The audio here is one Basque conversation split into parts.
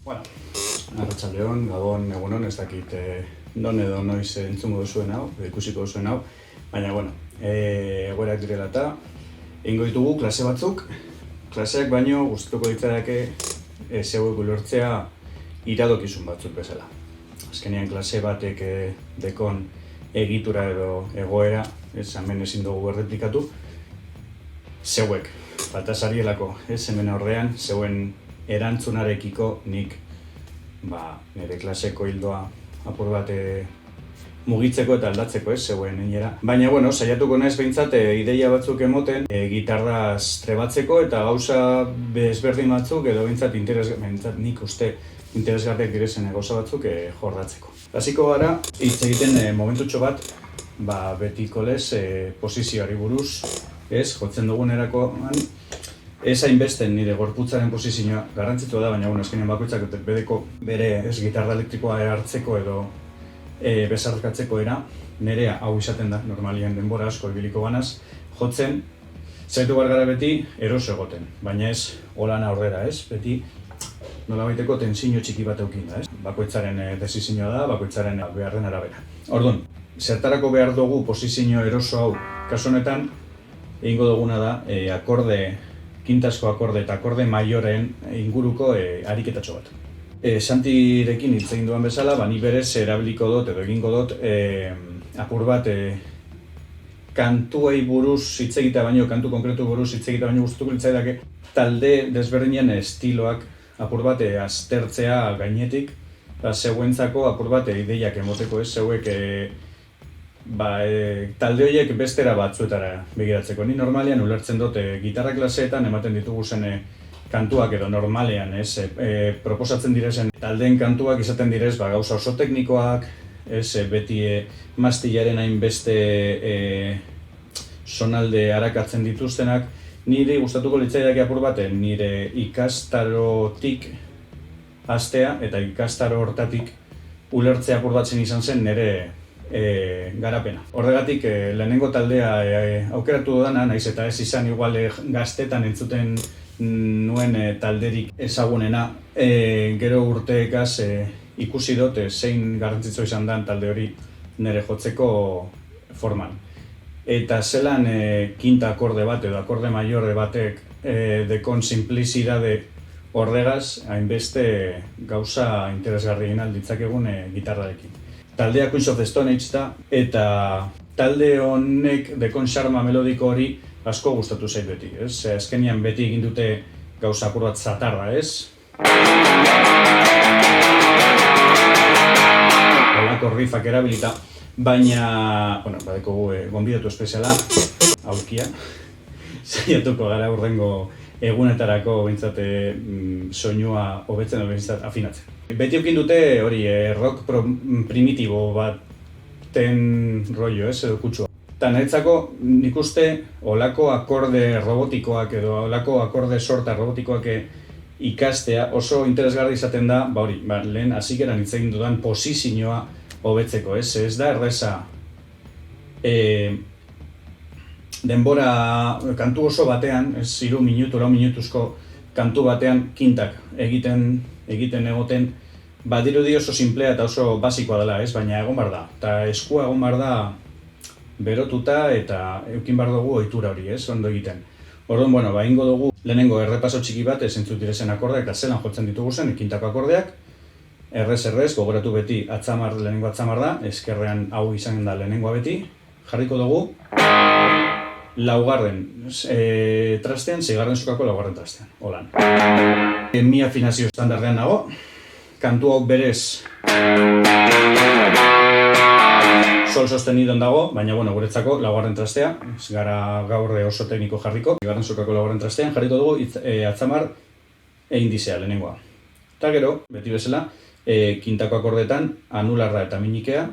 Bueno, arratsaldeon, gabon, egunon, ez dakit non edo noiz entzungo duzuen hau, ikusiko duzuen hau, baina, bueno, egoerak direla eta egingo ditugu klase batzuk, klaseak baino gustatuko ditzadake zeuek ulertzea iradokizun batzuk bezala. Azkenean klase batek dekon egitura edo egoera, hemen ezin dugu erreplikatu, zeuek, falta zarielako, hemen aurrean, zeuen erantzunarekiko nik nire klaseko hildoa apur bat mugitzeko eta aldatzeko zeuen einera. Baina, bueno, saiatuko naiz behintzat ideia batzuk emoten gitarraz trebatzeko eta gauza ezberdin batzuk edo behintzat nik uste interesgarriak direzen gauza batzuk jorratzeko. Hasiko gara, hitz egiten momentutxo bat, betiko lez posizioari buruz, jotzen dugunerakoan, ez hainbesten nire gorputzaren posizioa garrantzitsua da, baina azkenean bakoitzak bedeko bere gitarra elektrikoa hartzeko edo besarkatzeko era, nerea hau izaten da, normalian denbora asko ibiliko banaz, jotzen, zaitu gara beti eroso egoten, baina ez holan aurrera, beti nolabaiteko tentsio txiki bat eukin da, bakoitzaren desizioa da, bakoitzaren beharren arabera. Orduan, zertarako behar dugu posizio eroso hau kasu honetan, egingo duguna da kintasko akorde eta akorde maioren inguruko ariketatxo bat. Santirekin hitz egin duan bezala, ni berez erabiliko dut edo egingo dut apur bat kantuei buruz hitz egitea baino, kantu konkretu buruz hitz egitea baino gustatuko litzaidake talde desberdinen estiloak apur bat aztertzea gainetik, zeuentzako apur bat ideiak emoteko zeuek talde horiek bestera batzuetara begiratzeko. Ni normalean ulertzen dut gitarra klaseetan ematen ditugu zen kantuak edo normalean proposatzen direzen taldeen kantuak izaten direz gauza oso teknikoak, beti mastillaren hainbeste sonalde arakatzen dituztenak. Niri gustatuko litzaidake apur bat nire ikastarotik hastea eta ikastaro hortatik ulertzea apur batzen izan zen nire garapena. Horregatik lehenengo taldea aukeratu dudana, naiz eta ez izan igual gaztetan entzuten nuen talderik ezagunena, gero urteekaz ikusi dut zein garrantzitsu izan den talde hori nire jotzeko forman. Eta zelan kinta akorde bat edo akorde maiorre batek dekon simplizidade horregaz hainbeste gauza interesgarrien alditzakegun gitarrarekin. Taldea Queens of the Stone Age da, eta talde honek dekon xarma melodiko hori asko gustatu zait beti, azkenean beti egin dute gauza apur bat zatarra, Olako riffak erabilita, baina, badekogu gonbidatu espeziala, aurkia, saiatuko gara hurrengo egunetarako behintzat soinua hobetzen edo behintzat afinatzen. Beti eukin dute hori rock primitibo baten rollo, edo kutsua. Eta niretzako nik uste olako akorde robotikoak edo olako akorde sorta robotikoak ikastea oso interesgarri izaten da, lehen hasieran hitz egin dudan posizioa hobetzeko, ez da erreza denbora kantu oso batean, 3 minutu, 4 minutuzko kantu batean kintak egiten egoten, badirudi oso simplea eta oso basikoa dela, baina egon behar da. Eta eskua egon behar da berotuta eta eukin behar dugu ohitura hori, ondo egiten. Orduan, egingo dugu lehenengo errepaso txiki bat entzut direzen akordeak eta zelan jotzen ditugu zen kintako akordeak. Errez, gogoratu beti lehenengo atzamar da, eskerrean hau izan da lehenengoa beti. Jarriko dugu laugarren trastean, 6. sokako laugarren trastean, holan. Mi afinazio estandardean nago, kantu hau berez sol sostenidon dago, baina guretzako laugarren trastea, ez gara gaur oso tekniko jarriko, 6. sokako laugarren trastean jarriko dugu atzamar indizea lehenengoa. Eta gero, beti bezala, kintako akordetan anularra eta minikea,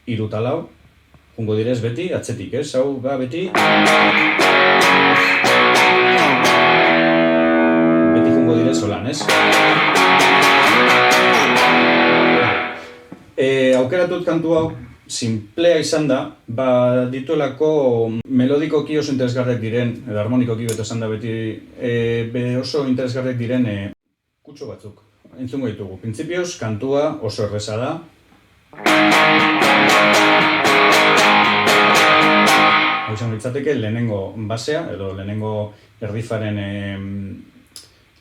3 eta 4, jungo direz beti, atzetik, hau beti jungo direz holan, Aukeratut kantu hau simplea izan da, dituelako melodikoki oso interesgarriak diren, edo harmonikoki beto esan da beti, oso interesgarriak diren kutsu batzuk. entzungo ditugu. Printzipioz, kantua oso erreza da. Hau izango litzateke lehenengo basea, edo lehenengo erdifaren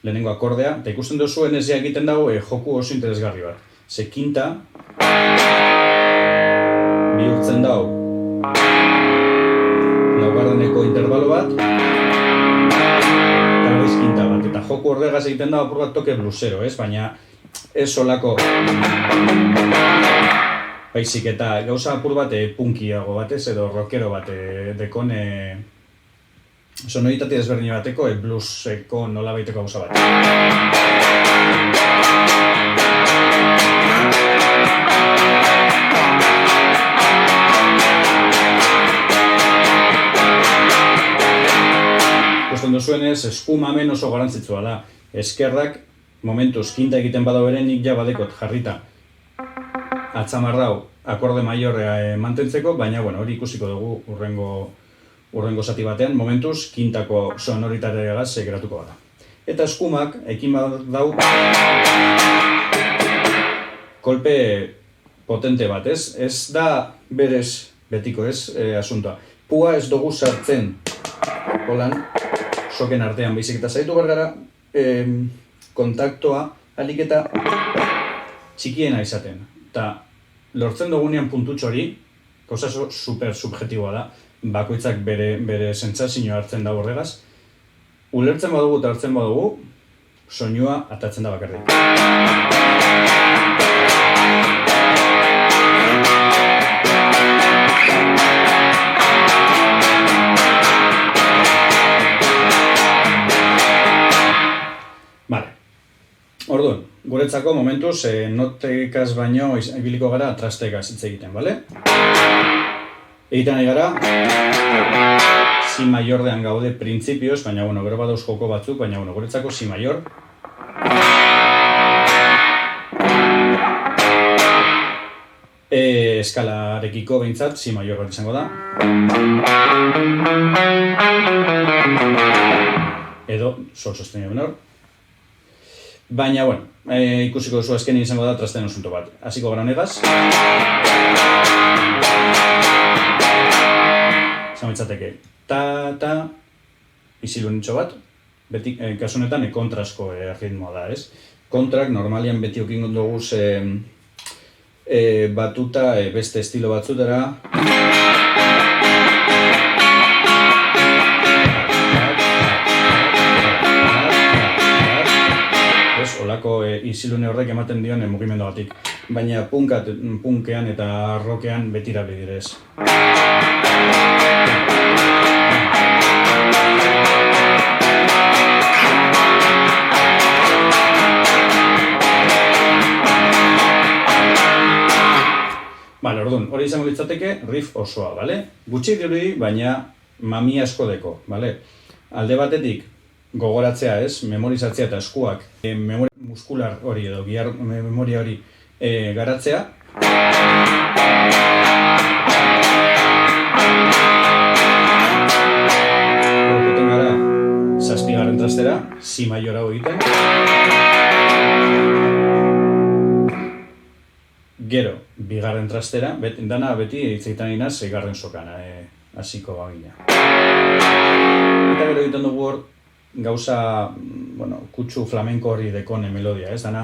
lehenengo akordea, eta ikusten duzuen ez egiten dago joku oso interesgarri bat. Ze kinta bihurtzen dago laugarreneko intervalo bat, eta berriz kinta bat. Eta joku horregaz egiten dago apur bat toke blusero, ez? Baina ez solako baizik eta gauza apur bat punkiago batez edo rockero bat dekon sonoritate desberdin bateko blueseko nolabaiteko gauza bat. Ikusten duzuenez, eskumamen oso garantzitsua da. Eskerrak momentuz kinta egiten badau ere nik ja badekot jarrita atzamar dau akorde maior mantentzeko, baina hori ikusiko dugu urrengo zati batean, momentuz kintako sonoritateagaz geratuko bada. Eta eskumak ekin badau kolpe potente bat, ez? Ez da berez betiko, ez, asuntoa. Pua ez dugu sartzen holan, soken artean baizik eta zaitu bergara kontaktoa alik eta txikiena izaten. Eta lortzen dugunean puntutxo hori, gauza super subjetiboa da, bakoitzak bere sentsazioa hartzen da horregaz. Ulertzen badugu eta hartzen badugu, soinua atatzen da bakarrik. Orduan, guretzako momentuz notekaz baino ibiliko gara trastekaz hitz egiten, bale? Egiten nahi gara, si maiordean gaude printzipioz, baina gero badauz joko batzuk, baina guretzako si maior. Eskalarekiko behintzat, si maior bat izango da. Edo, sol sostenido menor. Baina, ikusiko duzu azkenin izango da trasten asunto bat. Hasiko gara honegaz. Zamitzateke, ta, isilunitxo bat. Beti, kasu honetan, kontrasko ritmoa da, ez? Kontrak, normalian beti okin dugu batuta beste estilo batzutara. Olako isilune horrek ematen dion mugimendu batik. Baina punkean eta rockean betira bidirez. Bale, orduan, hori izango litzateke riff osoa, bale? Gutxi dirudi, baina mami asko deko, bale? Alde batetik, gogoratzea, ez? Memorizatzea eta eskuak memoria muskular hori edo bihar memoria hori garatzea. Horretan gara, zazpigarren trastera, si maior hau egiten. Gero, bigarren trastera, dana beti hitzegitan egina seigarren sokan, hasiko bagina. Eta gero egiten dugu hor, gauza, kutsu flamenko hori dekone melodia, ez dana?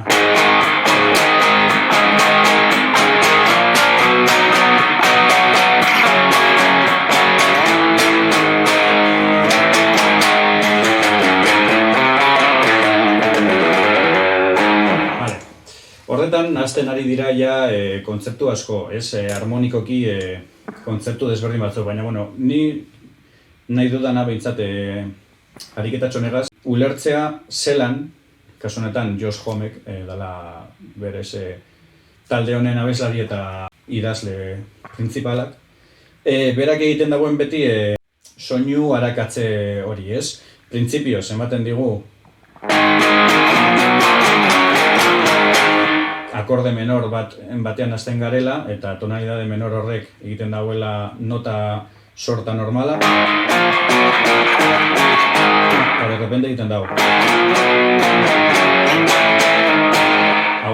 Vale. Horretan, hasten ari dira ja kontzeptu asko, ez? Harmonikoki kontzeptu desberdin batzuk, baina, ni nahi dudana behintzat ariketatxo negaz, ulertzea zelan, kasu honetan Josh Homek dela berez talde honen abeslari eta idazle printzipalak, berak egiten dagoen beti soinu arakatze hori, ez? Printzipioz, ematen digu akorde menor batean hasten garela eta tonalidade menor horrek egiten dagoela nota sorta normala. Eta de repente egiten dago.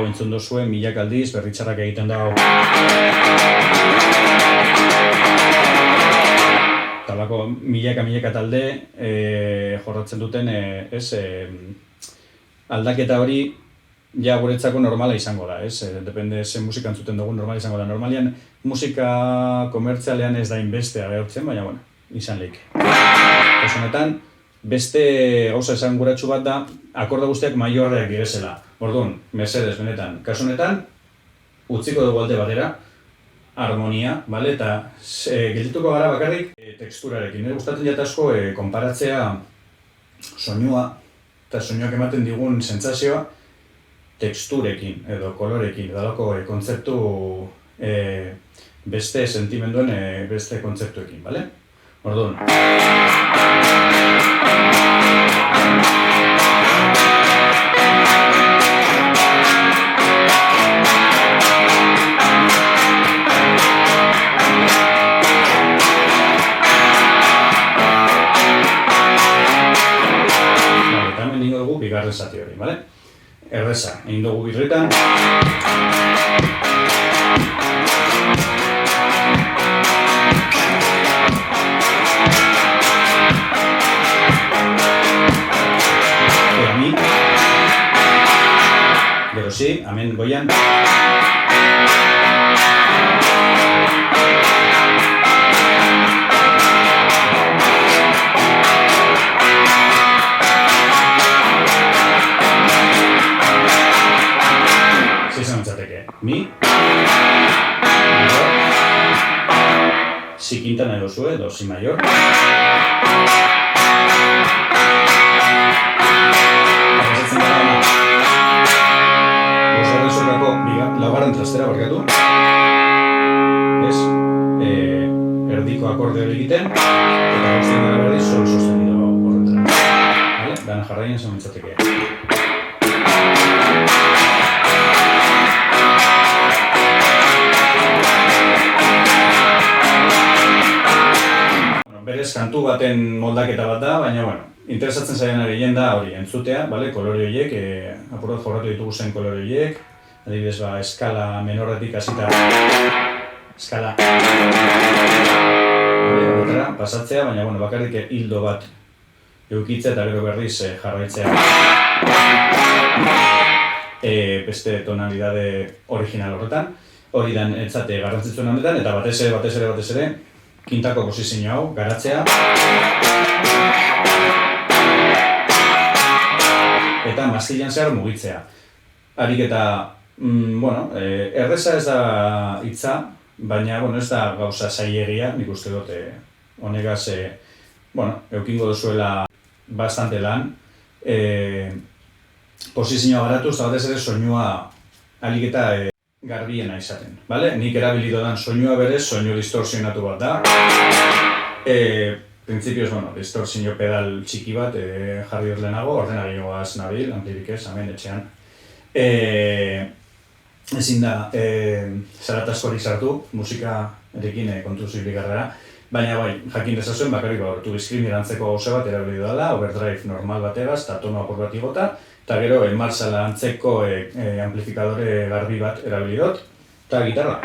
entzun duzue, milak aldiz, berritxarrak egiten dago. Talako milaka talde jorratzen duten, aldaketa hori ja guretzako normala izango da, depende zen musika entzuten dugu normala izango da. Normalian musika komertzialean ez da inbeste agertzen, baina bueno, izan leike. Kasu honetan, beste gauza esanguratsu bat da, akorde guztiak maiorreak direzela. Orduan, mesedez benetan. Kasu honetan, utziko dugu alde batera, harmonia, bale? Eta geldituko gara bakarrik teksturarekin. Nire gustatzen jat asko konparatzea soinua eta soinuak ematen digun sentsazioa teksturekin edo kolorekin, edalako kontzeptu beste sentimenduen beste kontzeptuekin, bale? Orduan. Eta hemen ningo dugu bigarren zati hori, bale? Erreza, egin dugu birritan. Mi. Gero si, hemen goian. Mi, si quinta nahi duzue, edo si mayor. Pasatzen gara bosgarren zorkako laugarren trastera barkatu. Ez, erdiko akorde hori egiten, eta guztien gara berdi sol sostenido horretara. Dana jarraien esan mintzateke. Berez kantu baten moldaketa bat da, baina bueno, interesatzen zaian gehien da hori entzutea, bale? Kolore horiek, apur bat jorratu ditugu zen kolore horiek, adibidez eskala menorretik hasita eskala horretara pasatzea, baina bueno, bakarrik hildo bat eukitzea eta gero berriz jarraitzea beste tonalidade original horretan, hori dan entzate garrantzitsuen honetan, eta batez ere kintako posizio hau, garatzea eta mastillan zehar mugitzea. Harik eta, erreza ez da hitza, baina ez da gauza zailegia, nik uste dut honegaz, eukingo duzuela bastante lan, posizioa garatuz eta batez ere soinua harik eta garbiena izaten, bale? Nik erabili dodan soinua berez, soinu distorsionatu bat da. Printzipioz, distorsio pedal txiki bat jarri dut lehenago, ordenagailuaz nabil, amplirik ez, hemen etxean. Ezin da zarataskorik sartu, musikarekin kontuz ibiligarrera, baina jakin dezazuen bakarrik horretu diskriminantzeko gauza bat erabili dudala, overdrive normal bategaz, eta tono apur bat igota, eta gero Marshall antzeko amplifikadore garbi bat erabili dut, eta gitarra.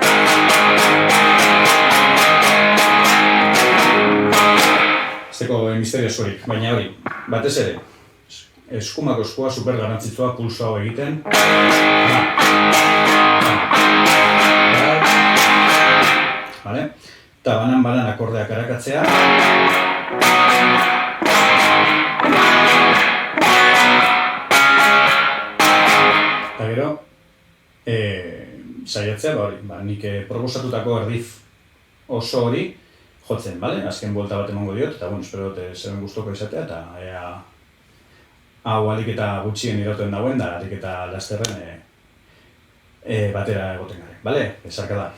Ezteko misterio zurik, baina hori, batez ere, eskumako eskua super garrantzitsua pulso hau egiten. Vale? Eta banan akordeak arakatzea. Eta gero, saiatzea, nik proposatutako erriff oso hori jotzen, bale? Azken buelta bat emango diot, eta espero dut zeren gustoko izatea, eta hau alik eta gutxien irauten dagoen, da alik eta lasterren batera egoten gare, bale? Esarka da.